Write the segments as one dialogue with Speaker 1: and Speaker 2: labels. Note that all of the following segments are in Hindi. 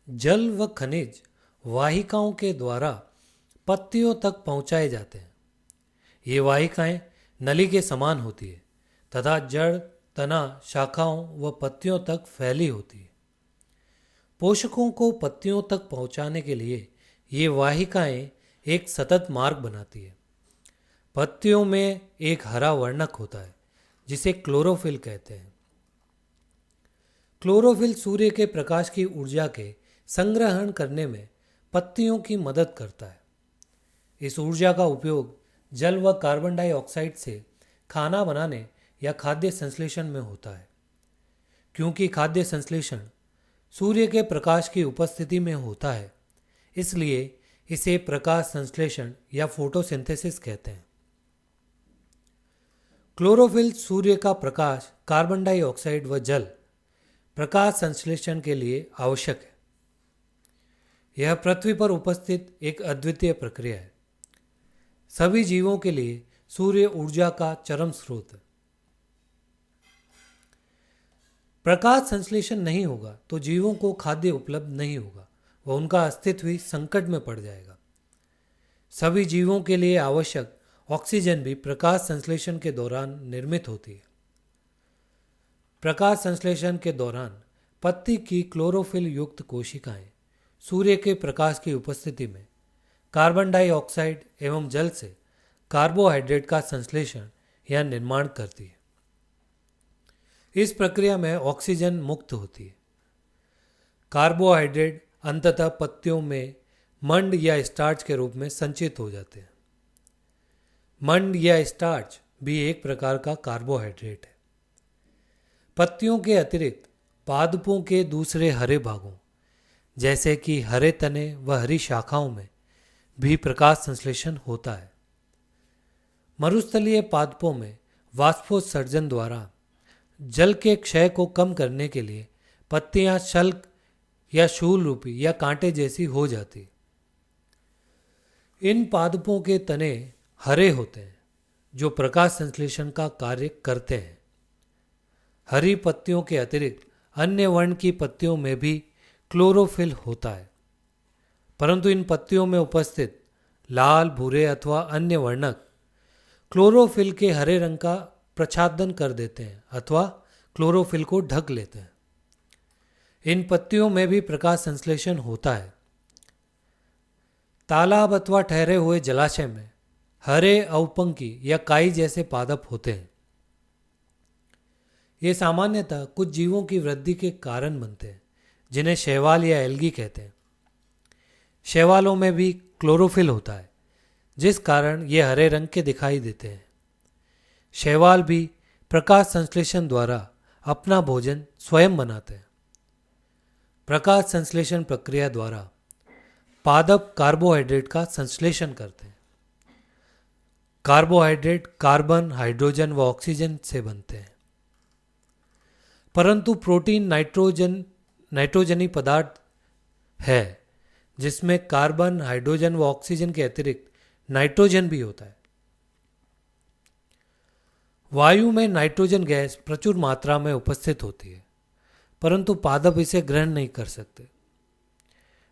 Speaker 1: जल व खनिज वाहिकाओं के द्वारा पत्तियों तक पहुंचाए जाते हैं। ये वाहिकाएं नली के समान होती है तथा जड़, तना, शाखाओं व पत्तियों तक फैली होती है। पोषकों को पत्तियों तक पहुंचाने के लिए ये वाहिकाएं एक सतत मार्ग बनाती है। पत्तियों में एक हरा वर्णक होता है जिसे क्लोरोफिल कहते हैं। क्लोरोफिल सूर्य के प्रकाश की ऊर्जा के संग्रहण करने में पत्तियों की मदद करता है। इस ऊर्जा का उपयोग जल व कार्बन डाइऑक्साइड से खाना बनाने या खाद्य संश्लेषण में होता है। क्योंकि खाद्य संश्लेषण सूर्य के प्रकाश की उपस्थिति में होता है, इसलिए इसे प्रकाश संश्लेषण या फोटोसिंथेसिस कहते हैं। क्लोरोफिल सूर्य का प्रकाश, कार्बन डाइऑक्साइड व जल प्रकाश संश्लेषण के लिए आवश्यक है। यह पृथ्वी पर उपस्थित एक अद्वितीय प्रक्रिया है। सभी जीवों के लिए सूर्य ऊर्जा का चरम स्रोत है। प्रकाश संश्लेषण नहीं होगा तो जीवों को खाद्य उपलब्ध नहीं होगा व उनका अस्तित्व ही संकट में पड़ जाएगा। सभी जीवों के लिए आवश्यक ऑक्सीजन भी प्रकाश संश्लेषण के दौरान निर्मित होती है। प्रकाश संश्लेषण के दौरान पत्ती की क्लोरोफिल युक्त कोशिकाएं सूर्य के प्रकाश की उपस्थिति में कार्बन डाइऑक्साइड एवं जल से कार्बोहाइड्रेट का संश्लेषण या निर्माण करती है। इस प्रक्रिया में ऑक्सीजन मुक्त होती है। कार्बोहाइड्रेट अंततः पत्तियों में मंड या स्टार्च के रूप में संचित हो जाते हैं। मंड या स्टार्च भी एक प्रकार का कार्बोहाइड्रेट है। पत्तियों के अतिरिक्त पादपों के दूसरे हरे भागों जैसे कि हरे तने व हरी शाखाओं में भी प्रकाश संश्लेषण होता है। मरुस्थलीय पादपों में वाष्पोत्सर्जन द्वारा जल के क्षय को कम करने के लिए पत्तियां शल्क या शूल रूपी या कांटे जैसी हो जाती। इन पादपों के तने हरे होते हैं जो प्रकाश संश्लेषण का कार्य करते हैं। हरी पत्तियों के अतिरिक्त अन्य वर्ण की पत्तियों में भी क्लोरोफिल होता है, परंतु इन पत्तियों में उपस्थित लाल, भूरे अथवा अन्य वर्णक क्लोरोफिल के हरे रंग का प्रच्छादन कर देते हैं अथवा क्लोरोफिल को ढक लेते हैं। इन पत्तियों में भी प्रकाश संश्लेषण होता है। तालाब अथवा ठहरे हुए जलाशय में हरे अवपंकी या काई जैसे पादप होते हैं। ये सामान्यतः कुछ जीवों की वृद्धि के कारण बनते हैं जिन्हें शैवाल या एल्गी कहते हैं। शैवालों में भी क्लोरोफिल होता है जिस कारण ये हरे रंग के दिखाई देते हैं। शैवाल भी प्रकाश संश्लेषण द्वारा अपना भोजन स्वयं बनाते हैं। प्रकाश संश्लेषण प्रक्रिया द्वारा पादप कार्बोहाइड्रेट का संश्लेषण करते हैं। कार्बोहाइड्रेट कार्बन, हाइड्रोजन व ऑक्सीजन से बनते हैं, परंतु प्रोटीन नाइट्रोजनी पदार्थ है जिसमें कार्बन, हाइड्रोजन व ऑक्सीजन के अतिरिक्त नाइट्रोजन भी होता है। वायु में नाइट्रोजन गैस प्रचुर मात्रा में उपस्थित होती है, परंतु पादप इसे ग्रहण नहीं कर सकते।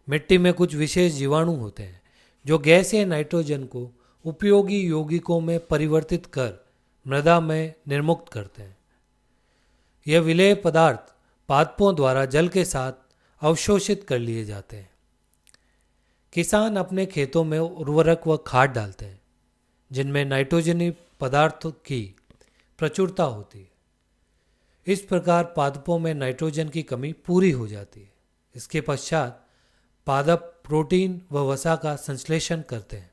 Speaker 1: मिट्टी में कुछ विशेष जीवाणु होते हैं जो गैस या नाइट्रोजन को उपयोगी यौगिकों में परिवर्तित कर मृदा में निर्मुक्त करते हैं। यह विलेय पदार्थ पादपों द्वारा जल के साथ अवशोषित कर लिए जाते हैं। किसान अपने खेतों में उर्वरक व खाद डालते हैं जिनमें नाइट्रोजनी पदार्थों की प्रचुरता होती है। इस प्रकार पादपों में नाइट्रोजन की कमी पूरी हो जाती है। इसके पश्चात पादप प्रोटीन व वसा का संश्लेषण करते हैं।